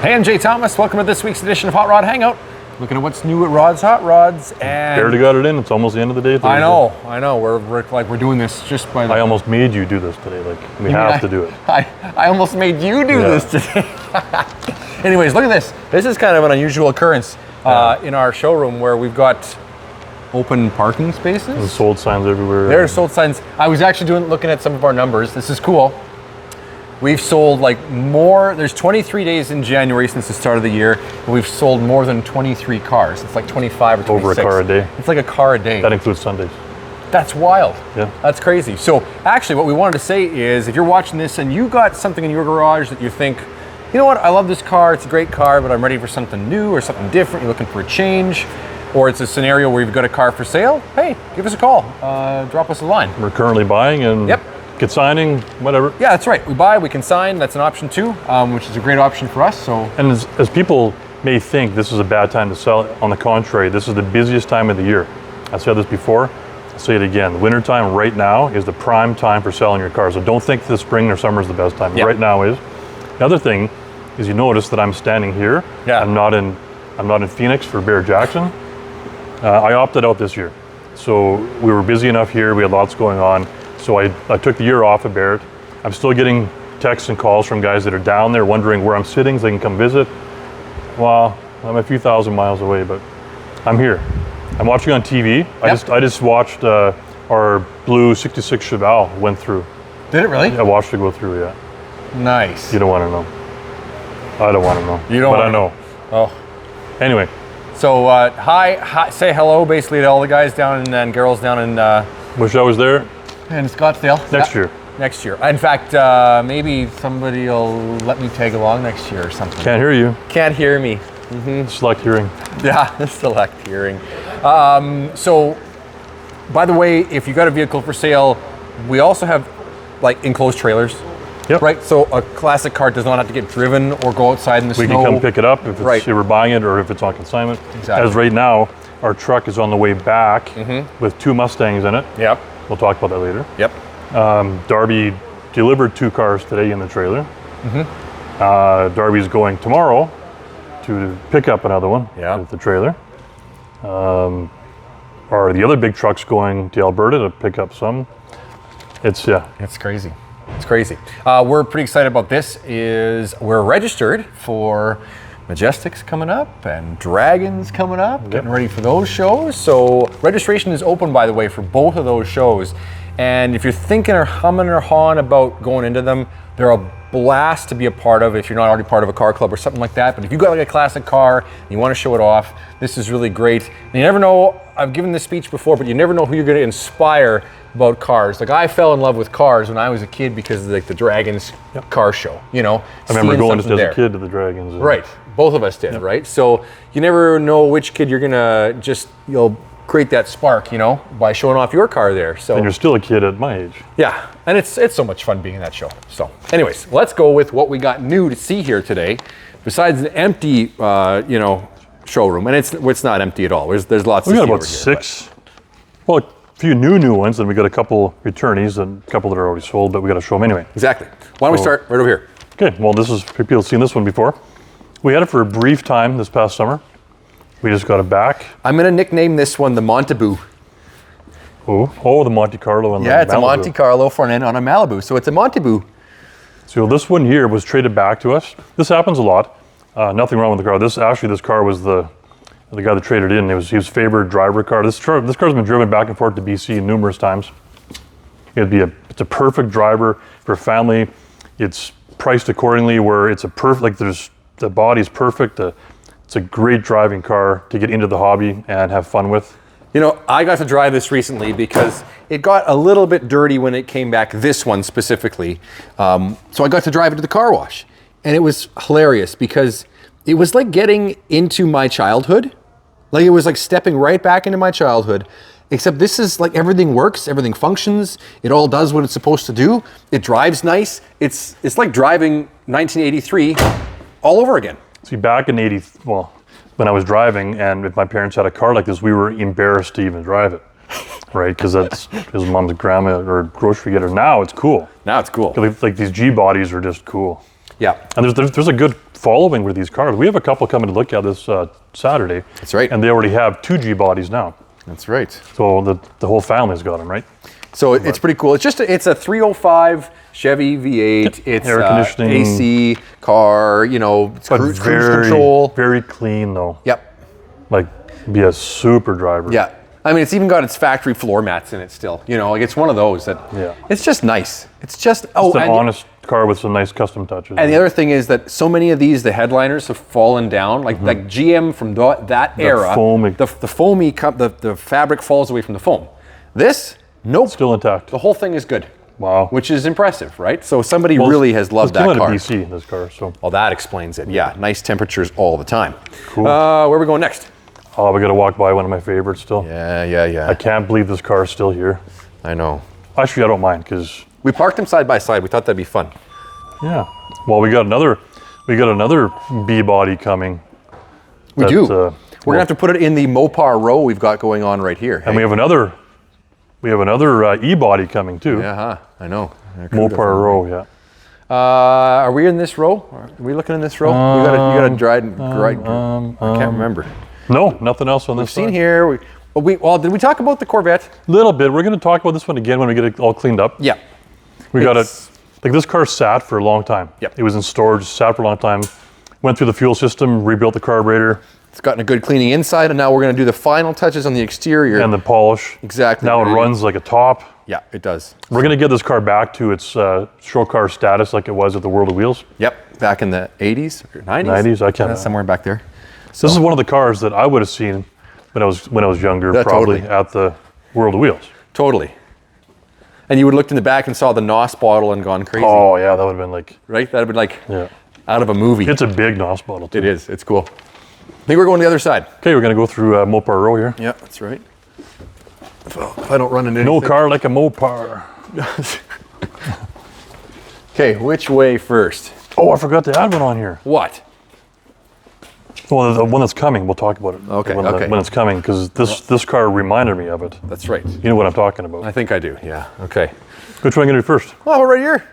Hey, I'm Jay Thomas. Welcome to this week's edition of Hot Rod Hangout. Looking at what's new at Rod's Hot Rods, and barely got it in. It's almost the end of the day. I know. We're doing this just by. I almost made you do this today. Like we have to do it. I almost made you do this today. Anyways, look at this. This is kind of an unusual occurrence in our showroom where we've got open parking spaces. And sold signs everywhere. There's sold signs. I was actually looking at some of our numbers. This is cool. We've sold like more, there's 23 days in January since the start of the year, and we've sold more than 23 cars. It's like 25 or 26. Over a car a day. It's like a car a day. That includes Sundays. That's wild. Yeah. That's crazy. So actually what we wanted to say is if you're watching this and you got something in your garage that you think, you know what, I love this car, it's a great car, but I'm ready for something new or something different, you're looking for a change, or it's a scenario where you've got a car for sale, hey, give us a call, drop us a line. We're currently buying and consigning, whatever. Yeah, that's right. We buy, we consign, that's an option too, which is a great option for us. So, and as people may think this is a bad time to sell it, on the contrary, this is the busiest time of the year. I said this before, I'll say it again. The winter time right now is the prime time for selling your car. So don't think the spring or summer is the best time. Yep. Right now is. The other thing is you notice that I'm standing here. Yeah. I'm not in Phoenix for Barrett-Jackson. I opted out this year. So we were busy enough here, we had lots going on. So I took the year off at Barrett. I'm still getting texts and calls from guys that are down there wondering where I'm sitting so they can come visit. Well, I'm a few thousand miles away, but I'm here. I'm watching on TV. Yep. I just watched our blue 66 Chevy went through. Did it really? I watched it go through, yeah. Nice. You don't want to know. I don't want to know. You don't but want I know. Oh. Anyway. So hi, say hello basically to all the guys down and girls down in... Wish I was there. In Scottsdale. Next year. Next year. In fact, maybe somebody will let me tag along next year or something. Can't hear you. Can't hear me. Mm-hmm. Select hearing. Yeah, select hearing. So, by the way, if you got a vehicle for sale, we also have like enclosed trailers. Yep. Right, so a classic car does not have to get driven or go outside in the snow. We can come pick it up if it's, if we're buying it or if it's on consignment. Exactly. As right now, our truck is on the way back with 2 Mustangs in it. Yep. We'll talk about that later. Yep. Darby delivered 2 cars today in the trailer. Darby's going tomorrow to pick up another one with the trailer. Are the other big trucks going to Alberta to pick up some? It's crazy. It's crazy. We're pretty excited about this. We're registered for Majestics coming up and Dragons coming up, getting ready for those shows. So registration is open, by the way, for both of those shows. And if you're thinking or humming or hawing about going into them, they're a blast to be a part of if you're not already part of a car club or something like that. But if you've got like a classic car and you want to show it off, this is really great. And you never know, I've given this speech before, but you never know who you're going to inspire about cars. Like I fell in love with cars when I was a kid because of like the Dragons car show, you know. I remember going just as a kid to the Dragons. Right, both of us did, right? So you never know which kid you're gonna just, create that spark, by showing off your car there. So. And you're still a kid at my age. Yeah, and it's so much fun being in that show. So anyways, let's go with what we got new to see here today. Besides the empty, showroom, and it's not empty at all. There's lots. We got about 6. Well, a few new ones, and we got a couple returnees and a couple that are already sold, but we got to show them anyway. Exactly. Why don't we start right over here? Okay. Well, people have seen this one before. We had it for a brief time this past summer. We just got it back. I'm gonna nickname this one the Malibu. Oh, the Monte Carlo and the Malibu. It's a Monte Carlo front end on a Malibu, so it's a Malibu. So this one here was traded back to us. This happens a lot. Nothing wrong with the car. This car was the guy that traded in. He was favorite driver car. This car's been driven back and forth to BC numerous times. It's a perfect driver for a family. It's priced accordingly where it's a perfect, the body's perfect. It's a great driving car to get into the hobby and have fun with. I got to drive this recently because it got a little bit dirty when it came back, this one specifically. So I got to drive it to the car wash. And it was hilarious because it was like getting into my childhood. Like it was like stepping right back into my childhood. Except this is like everything works, everything functions. It all does what it's supposed to do. It drives nice. It's like driving 1983 all over again. See, back in when I was driving, and if my parents had a car like this, we were embarrassed to even drive it, right? Because that's his mom's grandma or grocery getter. Now it's cool. Now it's cool. Like these G bodies are just cool. Yeah. And there's a good following with these cars. We have a couple coming to look at this Saturday. That's right. And they already have 2G bodies now. That's right. So the whole family's got them, right? So it's pretty cool. It's a 305 Chevy V8. It's air conditioning, AC car. You know, it's but cruise control. Very clean though. Yep. Like be a super driver. Yeah. I mean, it's even got its factory floor mats in it still. You know, like it's one of those that. Yeah. It's just nice. It's just an honest car with some nice custom touches. And the other thing is that so many of these, the headliners have fallen down. Like GM from that era, foamy. the foamy, the fabric falls away from the foam. This, nope. Still intact. The whole thing is good. Wow. Which is impressive, right? So somebody really has loved that car. It's coming to BC, this car, so. Well, that explains it. Yeah, nice temperatures all the time. Cool. Where are we going next? Oh, we got to walk by one of my favorites still. Yeah. I can't believe this car is still here. I know. Actually, I don't mind because we parked them side by side. We thought that'd be fun. Yeah. Well, we got another B body coming. We do. We're gonna have to put it in the Mopar row we've got going on right here. And we have another E body coming too. Yeah, I know. Mopar row, yeah. Are we in this row? Are we looking in this row? You gotta drive. I can't remember. No, nothing else on this side. Seen here. Did we talk about the Corvette? A little bit. We're going to talk about this one again when we get it all cleaned up. Yeah. We got it. Like this car sat for a long time. Yep. It was in storage, sat for a long time. Went through the fuel system, rebuilt the carburetor. It's gotten a good cleaning inside, and now we're going to do the final touches on the exterior. And the polish. Exactly. Now it runs like a top. Yeah, it does. We're going to get this car back to its show car status like it was at the World of Wheels. Yep, back in the 80s or 90s? 90s, I can't remember. Somewhere back there. So this is one of the cars that I would have seen when I was younger, probably totally. at the World of Wheels. Totally. And you would have looked in the back and saw the NOS bottle and gone crazy. Oh yeah, that would have been like... Right? That would have been like out of a movie. It's a big NOS bottle too. It is. It's cool. I think we're going to the other side. Okay, we're going to go through Mopar Row here. Yeah, that's right. If I don't run into anything. No car like a Mopar. Okay, which way first? Oh, I forgot to add one on here. What? Well, the one that's coming, we'll talk about it. Okay, when it's coming, because this car reminded me of it. That's right. You know what I'm talking about. I think I do, yeah. Okay. Which one are you going to do first? Well, we're right here.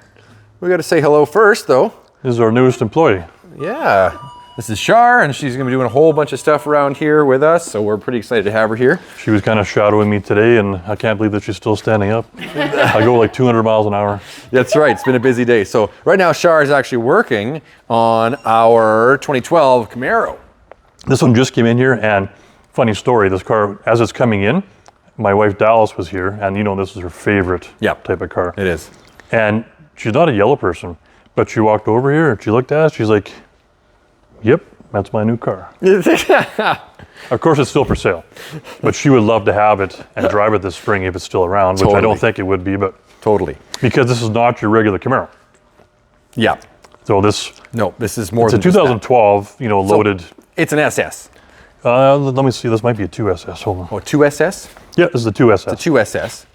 We got to say hello first, though. This is our newest employee. Yeah. This is Shar, and she's going to be doing a whole bunch of stuff around here with us, so we're pretty excited to have her here. She was kind of shadowing me today, and I can't believe that she's still standing up. I go like 200 miles an hour. That's right. It's been a busy day. So right now, Shar is actually working on our 2012 Camaro. This one just came in here, and funny story, this car, as it's coming in, my wife Dallas was here, and you know this is her favorite type of car. It is. And she's not a yellow person, but she walked over here, and she looked at us, she's like, yep, that's my new car. Of course, it's still for sale, but she would love to have it and drive it this spring if it's still around, which I don't think it would be, but totally. Because this is not your regular Camaro. Yeah. So this is more than than a 2012, you know, loaded. It's an SS. Let me see, this might be a 2SS, hold on. Oh, 2SS? Yeah, this is the 2SS. It's a 2SS.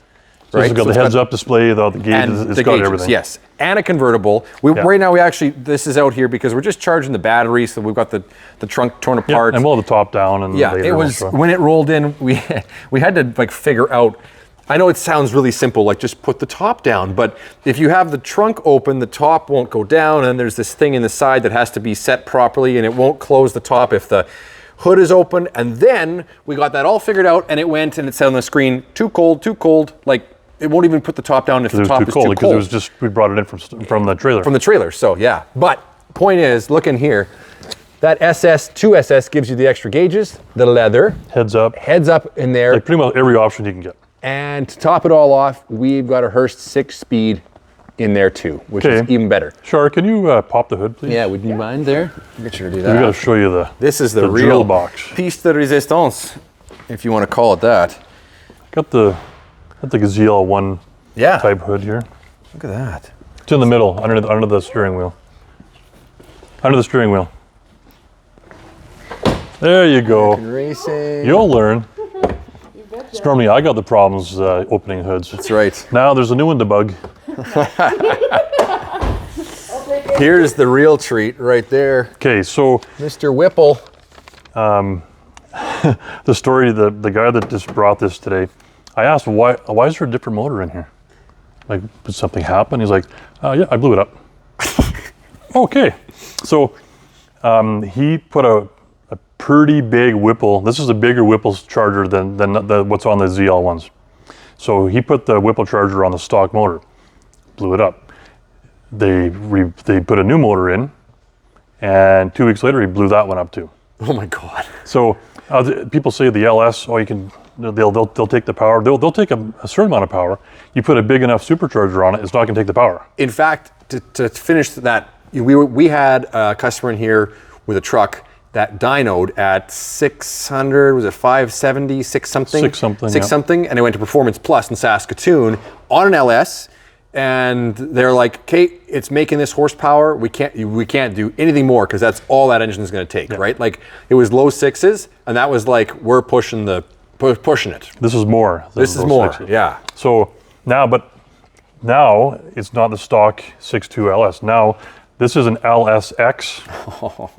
So it's got the heads-up display, the gauges, it's got everything. Yes, and a convertible. Right now, this is out here because we're just charging the battery, so we've got the trunk torn apart. And we'll have the top down. And it was, when it rolled in, we had to like figure out, I know it sounds really simple, like just put the top down, but if you have the trunk open, the top won't go down, and there's this thing in the side that has to be set properly, and it won't close the top if the hood is open. And then we got that all figured out, and it went, and it said on the screen, too cold, like it won't even put the top down if the top is too cold. Because it was just, we brought it in from the trailer. From the trailer, so yeah. But point is, look in here, that 2SS gives you the extra gauges, the leather. Heads up in there. Like pretty much every option you can get. And to top it all off, we've got a Hurst 6-speed in there too, which is even better. Shar, can you pop the hood, please? Yeah, would you mind there? Get sure to do that. We got to show you This is the real drill box. Piece de resistance, if you want to call it that. Got the ZL1 type hood here. Look at that. It's in the middle, under the steering wheel. Under the steering wheel. There you go. Racing. You'll learn. Normally I got the problems opening hoods. That's right. Now there's a new one to bug. Here's the real treat right there. Okay, so Mr. Whipple. The story, the guy that just brought this today, I asked why is there a different motor in here? Like, did something happen? He's like, yeah, I blew it up. Okay, so he put a pretty big Whipple. This is a bigger Whipple charger than what's on the ZL ones. So he put the Whipple charger on the stock motor, blew it up. They put a new motor in, and 2 weeks later he blew that one up too. Oh my God. So people say the LS, they'll take the power. They'll take a certain amount of power. You put a big enough supercharger on it, it's not going to take the power. In fact, to finish that, we had a customer in here with a truck that dynoed at 600, was it 570, 6 something? 6 something, 6 something, and it went to Performance Plus in Saskatoon on an LS, and they're like, okay, it's making this horsepower, we can't do anything more because that's all that engine is going to take, right? Like, it was low 6s, and that was like, we're pushing it. This is more. This is more, 6s. Yeah. So now it's not the stock 6.2 LS. Now this is an LSX.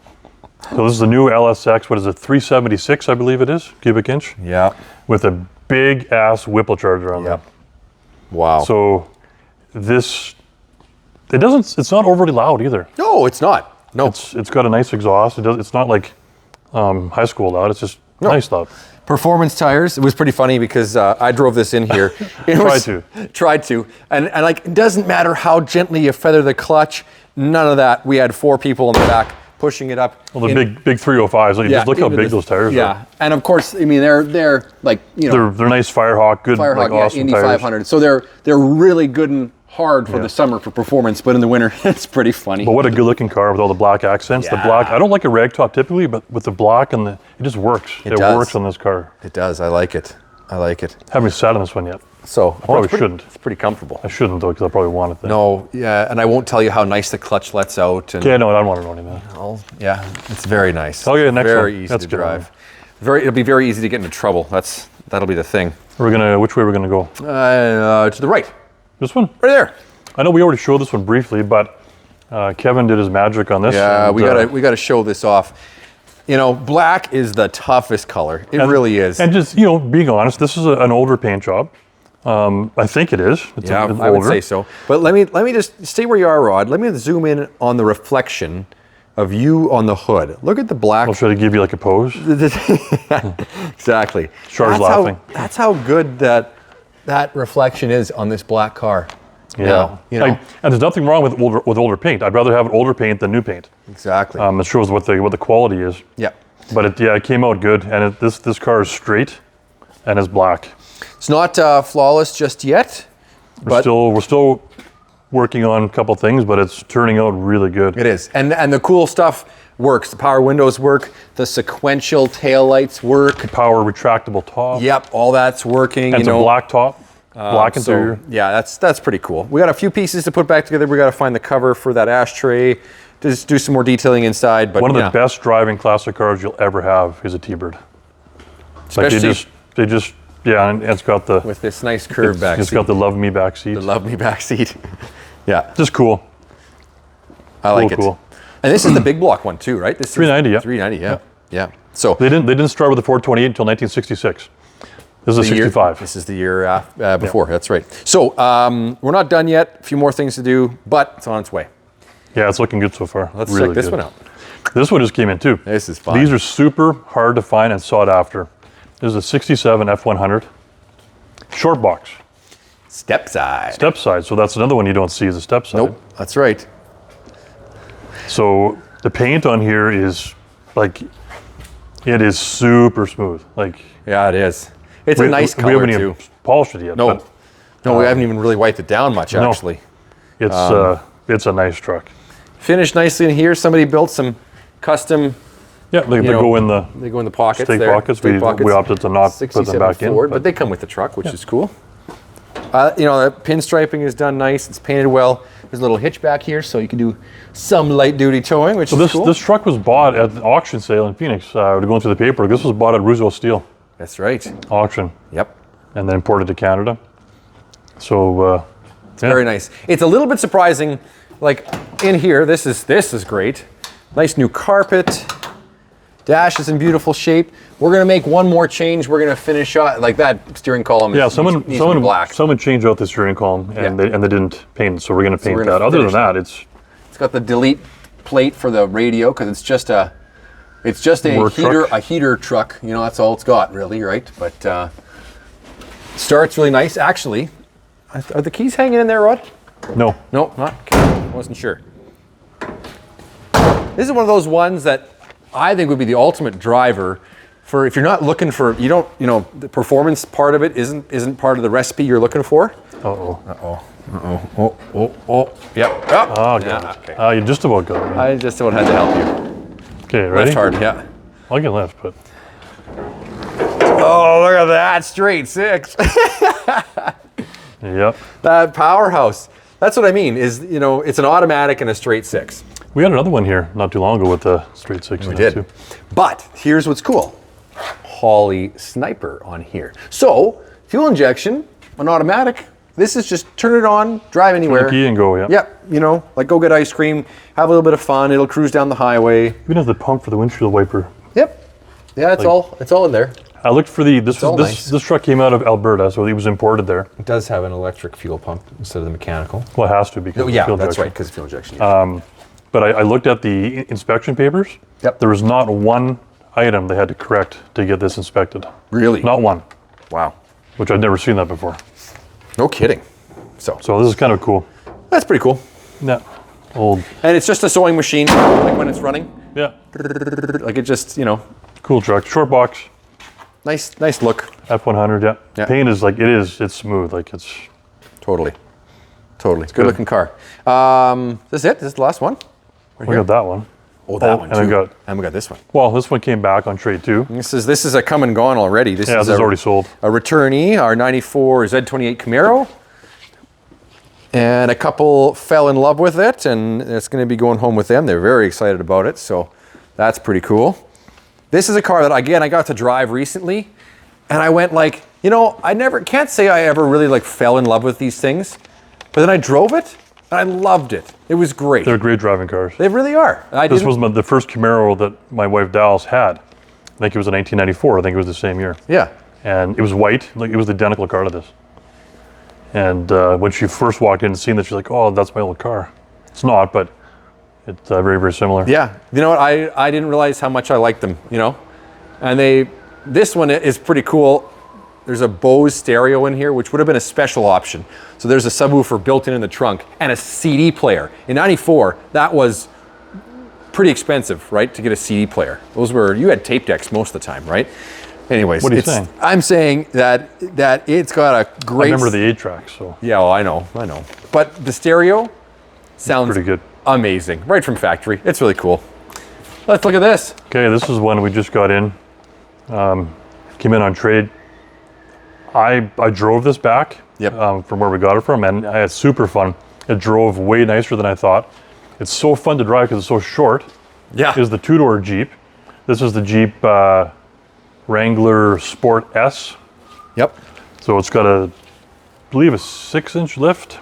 So this is the new LSX. What is it? 376, I believe it is, cubic inch. Yeah. With a big ass Whipple charger on there. Wow. So it's not overly loud either. No, it's not. No. It's got a nice exhaust. It's not like high school loud. It's just nice loud. Performance tires. It was pretty funny because I drove this in here. Tried to. And like, it doesn't matter how gently you feather the clutch. None of that. We had 4 people in the back pushing it up. Well, the big 305s. So just look how big those tires are. Yeah, and of course, I mean they're like, you know, they're nice Firehawk, good, like awesome Indy tires. 500. So they're really good and hard for the summer for performance, but in the winter it's pretty funny. But what a good looking car with all the black accents. Yeah. The black. I don't like a ragtop typically, but with the black and it just works. It works on this car. It does. I like it. Haven't sat in this one yet. So probably shouldn't. It's pretty comfortable. I shouldn't though, because I'll probably want it then. No, yeah, and I won't tell you how nice the clutch lets out. And no, I don't want to know any of that. Oh, yeah, it's very nice. Okay, next one. Very easy to drive. It'll be very easy to get into trouble. That'll be the thing. Which way we're gonna go? To the right. This one? Right there. I know we already showed this one briefly, but Kevin did his magic on this. Yeah, we gotta show this off. You know, black is the toughest color. It really is. And just, being honest, this is an older paint job. I think it is. It's I would say so. But let me just stay where you are, Rod. Let me zoom in on the reflection of you on the hood. Look at the black. I'll try to give you like a pose. Exactly. Char's laughing. That's how good that reflection is on this black car. Yeah. And there's nothing wrong with older paint. I'd rather have older paint than new paint. Exactly. It shows what the quality is. Yeah. But it came out good, and this car is straight, and it's black. It's not flawless just yet. We're still working on a couple things, but it's turning out really good. It is, and the cool stuff works. The power windows work. The sequential tail lights work. The power retractable top. Yep, all that's working. And it's a black top, black interior. Yeah, that's pretty cool. We got a few pieces to put back together. We got to find the cover for that ashtray. Just do some more detailing inside. But one of the best driving classic cars you'll ever have is a T-Bird. Especially and it's got the with this nice curved back seat. It's got the love me back seat. The love me back seat. Yeah, just cool. I like it. Cool. And this is the big block one too, right? This 390. Yeah. 390. Yeah. So they didn't start with the 428 until 1966. This is a 65. This is the year before. That's right. So we're not done yet. A few more things to do, but it's on its way. Yeah, it's looking good so far. Let's check this one out. This one just came in too. This is fun. These are super hard to find and sought after. This is a 67 F100 short box. Step side. Step side. So that's another one you don't see is a step side. Nope, that's right. So the paint on here is like, it is super smooth. Like, yeah, it is. It's a nice color we haven't too. Even polished it yet. No, we haven't even really wiped it down much actually. It's a nice truck. Finished nicely in here. Somebody built some custom. Yeah, they go in the pockets. Stake there. pockets. We opted to not put them back Ford, in. but they come with the truck, which is coul. The pinstriping is done nice. It's painted well. There's a little hitch back here, so you can do some light duty towing, which is cool. This truck was bought at an auction sale in Phoenix. We're going through the paper. This was bought at Roosevelt Steel. That's right. Auction. Yep. And then imported to Canada. So it's very nice. It's a little bit surprising. Like in here, this is great. Nice new carpet. Dash is in beautiful shape. We're gonna make one more change. We're gonna finish like that steering column. Yeah, needs to be black. Someone changed out the steering column and they didn't paint it, so we're gonna paint that. Other than that, it's got the delete plate for the radio because it's just a heater truck. You know, that's all it's got really, right? But starts really nice. Actually, are the keys hanging in there, Rod? No. No, not. Okay. Wasn't sure. This is one of those ones that I think would be the ultimate driver for if you're not looking for, the performance part of it isn't part of the recipe you're looking for. Yep. Oh, God. Okay. You just about got it. I just about had to help you. Okay, ready? Left hard, yeah. I can left, but. Oh, look at that, straight 6. Yep. That powerhouse. That's what I mean, is, it's an automatic and a straight 6. We had another one here not too long ago with the straight 6. We did. Too. But here's what's cool. Holy sniper on here. So, fuel injection, an automatic. This is just turn it on, drive anywhere. Turn the key and go, yeah. Yep, like go get ice cream, have a little bit of fun. It'll cruise down the highway. Even has the pump for the windshield wiper. Yep. Yeah, it's all in there. I looked for this truck came out of Alberta, so it was imported there. It does have an electric fuel pump instead of the mechanical. Well, it has to because of fuel that's injection. right, because of fuel injection. But I looked at the inspection papers. Yep. There was not one item they had to correct to get this inspected. Really? Not one. Wow. Which I'd never seen that before. No kidding. So this is kind of cool. That's pretty cool. Yeah. Old. And it's just a sewing machine, like when it's running. Yeah. Like it just, Cool truck. Short box. Nice look. F100, yeah. Paint is it's smooth. Like it's. Totally. It's a good looking car. This is it? This is the last one? We got that one. Oh, that one too. And we got this one. Well, this one came back on trade too. This is a come and gone already. This is already sold. A returnee, our 94 Z28 Camaro. And a couple fell in love with it, and it's going to be going home with them. They're very excited about it, so that's pretty cool. This is a car that, again, I got to drive recently, and I went like, can't say I ever really fell in love with these things, but then I drove it, and I loved it. It was great. They're great driving cars. They really are. This was the first Camaro that my wife Dallas had. I think it was in 1994. I think it was the same year. Yeah. And it was white. Like it was the identical car to this. And when she first walked in and seen that, she's like, "Oh, that's my old car." It's not, but it's very, very similar. Yeah. You know what? I didn't realize how much I liked them. And this one is pretty cool. There's a Bose stereo in here, which would have been a special option. So there's a subwoofer built in the trunk and a CD player. In '94, that was pretty expensive, right? To get a CD player. You had tape decks most of the time, right? Anyways, what are you saying? I'm saying that it's got a great. I remember the 8-track, so. Yeah, well, I know. But the stereo sounds pretty good. Amazing, right from factory. It's really cool. Let's look at this. Okay, this is one we just got in. Came in on trade. I drove this back from where we got it from, and I had super fun. It drove way nicer than I thought. It's so fun to drive because it's so short. Yeah. Is the two-door Jeep. This is the Jeep Wrangler Sport S. Yep. So it's got I believe a 6-inch lift,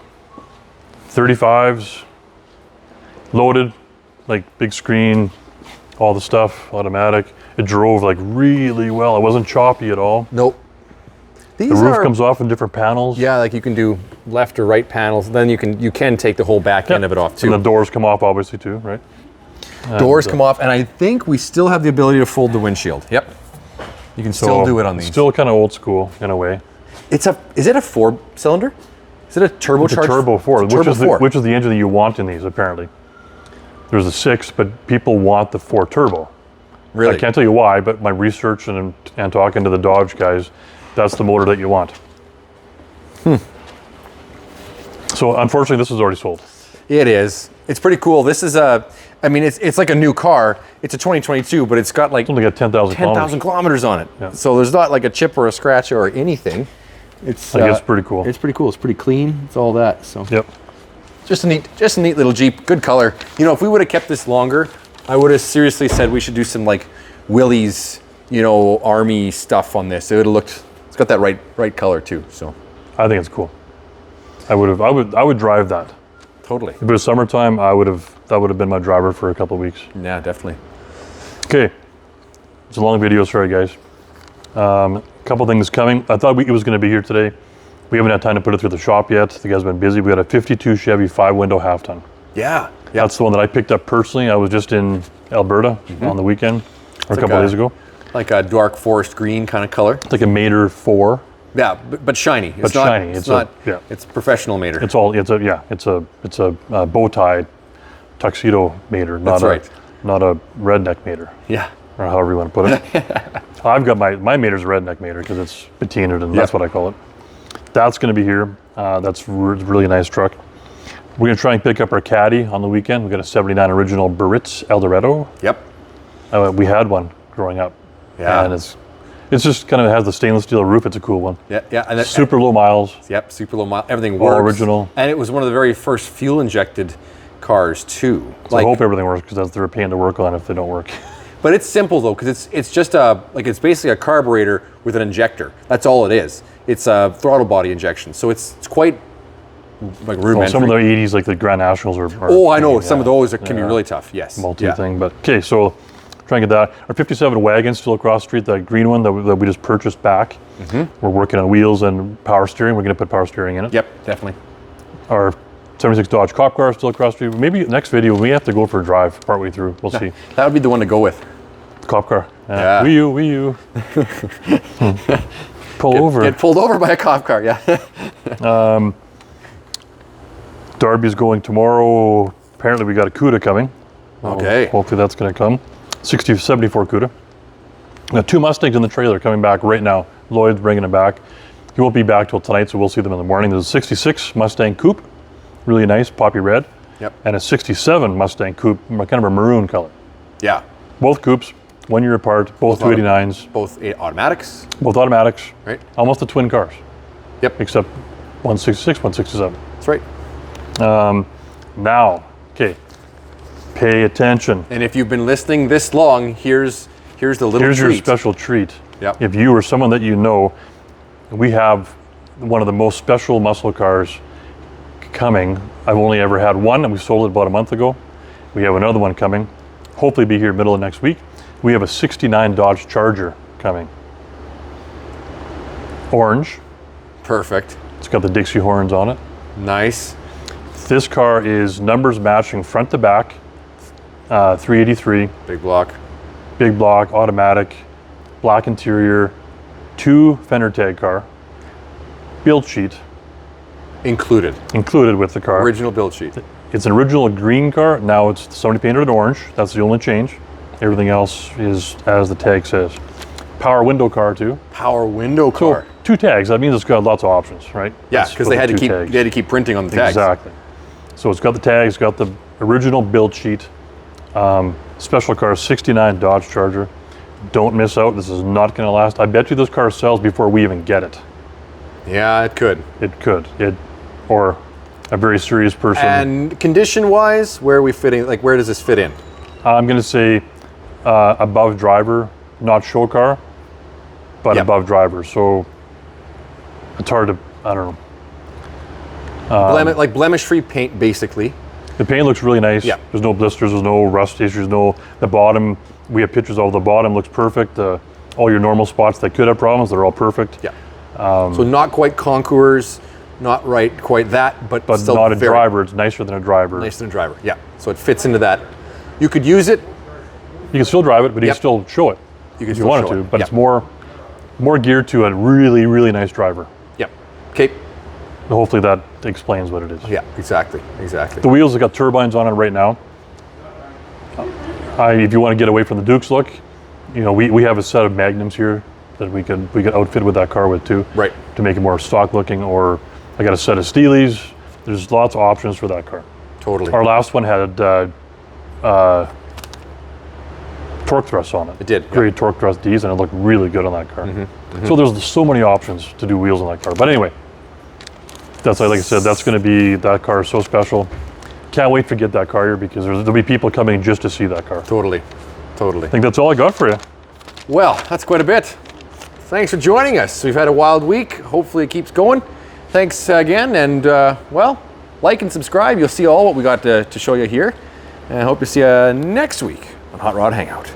35s, loaded, like big screen, all the stuff, automatic. It drove really well. It wasn't choppy at all. Nope. The roof comes off in different panels. Yeah, like you can do left or right panels. Then you can take the whole back end of it off too. And the doors come off obviously too, right? Doors come off, and I think we still have the ability to fold the windshield. Yep. You can still do it on these. Still kind of old school in a way. Is it a 4-cylinder? Is it a turbocharged? It's a turbo 4, which is the engine that you want in these apparently. There's a 6, but people want the 4 turbo. Really? I can't tell you why, but my research and talking to the Dodge guys, that's the motor that you want. So unfortunately, this is already sold. It is. It's pretty cool. This is it's like a new car. It's a 2022, but it's got It's only got 10,000 kilometers on it. Yeah. So there's not like a chip or a scratch or anything. It's pretty cool. It's pretty cool. It's pretty clean. It's all that. So yep. Just a neat little Jeep. Good color. If we would have kept this longer, I would have seriously said we should do some Willys, army stuff on this. It would have looked. It's got that right color too. So I think it's cool. I would drive that. Totally. If it was summertime, that would have been my driver for a couple of weeks. Yeah, definitely. Okay, it's a long video, sorry guys. A couple things coming. I thought it was going to be here today. We haven't had time to put it through the shop yet. The guy's been busy. We got a 52 Chevy 5-window half-ton. Yeah. That's the one that I picked up personally. I was just in Alberta on the weekend, or a couple days ago. Like a dark forest green kind of color. It's like a Mater 4. Yeah, but shiny. But shiny. It's professional Mater. It's a bow tie tuxedo Mater, not a redneck Mater. Yeah. Or however you want to put it. I've got my Mater's a redneck Mater because it's patinaed, and that's what I call it. That's going to be here. That's a really nice truck. We're going to try and pick up our Caddy on the weekend. We've got a 79 original Barrett Eldorado. Yep. We had one growing up. Yeah. And it's just kind of has the stainless steel roof. It's a cool one. Yeah. And super low miles. Yep, super low miles. Everything works. All original. And it was one of the very first fuel injected cars too. So I hope everything works because they're a pain to work on if they don't work. But it's simple though, because it's just it's basically a carburetor with an injector. That's all it is. It's a throttle body injection. So it's quite like rudimentary. Some of the 80s, like the Grand Nationals are I know. Some of those can be really tough. Yes. Thing. But okay, so try and get that. Our 57 wagon still across the street, that green one that we just purchased back. We're working on wheels and power steering. We're going to put power steering in it. Yep, definitely. Our 76 Dodge Cop car still across the street. Maybe next video we have to go for a drive partway through. We'll see. That would be the one to go with. Cop car. Yeah. Wee you. Pull over. Get pulled over by a cop car, yeah. Darby's going tomorrow. Apparently we got a CUDA coming. Okay. Hopefully that's going to come. 74 CUDA. Now 2 Mustangs in the trailer coming back right now. Lloyd's bringing them back. He won't be back till tonight, so we'll see them in the morning. There's a 66 Mustang Coupe, really nice, poppy red. Yep. And a 67 Mustang Coupe, kind of a maroon color. Yeah. Both coupes, 1 year apart, both 289s. Both automatics. Both automatics. Right. Almost the twin cars. Yep. Except 166, 167. That's right. Now, okay, pay attention. And if you've been listening this long, here's the little treat. Here's your special treat. Yep. If you or someone that you know, we have one of the most special muscle cars coming. I've only ever had one, and we sold it about a month ago. We have another one coming. Hopefully be here middle of next week. We have a 69 Dodge Charger coming. Orange. Perfect. It's got the Dixie horns on it. Nice. This car is numbers matching front to back, 383. Big block. Big block, automatic, black interior, 2 fender tag car, build sheet. Included with the car. Original build sheet. It's an original green car. Now somebody painted it orange. That's the only change. Everything else is as the tag says. Power window car too. Power window car. So 2 tags. That means it's got lots of options, right? Yeah, because they had to keep printing on the tags. Exactly. So it's got the tags, got the original build sheet. Special car, 69 Dodge Charger. Don't miss out. This is not going to last. I bet you this car sells before we even get it. Yeah, it could. It could. Or a very serious person. And condition-wise, where are we fitting? Like, where does this fit in? I'm going to say above driver, not show car, but above driver. So it's hard to, I don't know. Like blemish-free paint, basically. The paint looks really nice. Yeah. There's no blisters, there's no rust issues, the bottom. We have pictures of the bottom, looks perfect. All your normal spots that could have problems, they're all perfect. Yeah. So not quite conquerors, not quite that, but still not a driver. It's nicer than a driver. Nicer than a driver, yeah. So it fits into that. You could use it. You can still drive it, but you can still show it. You can if you wanted to, but it's more geared to a really, really nice driver. Yep. Okay. Hopefully that explains what it is. Yeah, exactly. The wheels have got turbines on it right now. If you want to get away from the Duke's look, we have a set of Magnums here that we could outfit with that car with too. Right. To make it more stock looking, or I got a set of Steelies. There's lots of options for that car. Totally. Our last one had torque thrusts on it. It did. Great torque thrust Ds, and it looked really good on that car. So there's so many options to do wheels on that car. But anyway, that's like I said, that's going to be, that car is so special. Can't wait to get that car here because there'll be people coming just to see that car. Totally. I think that's all I got for you. Well, that's quite a bit. Thanks for joining us. We've had a wild week. Hopefully it keeps going. Thanks again, and like and subscribe. You'll see all what we got to show you here. And I hope to see you next week on Hot Rod Hangout.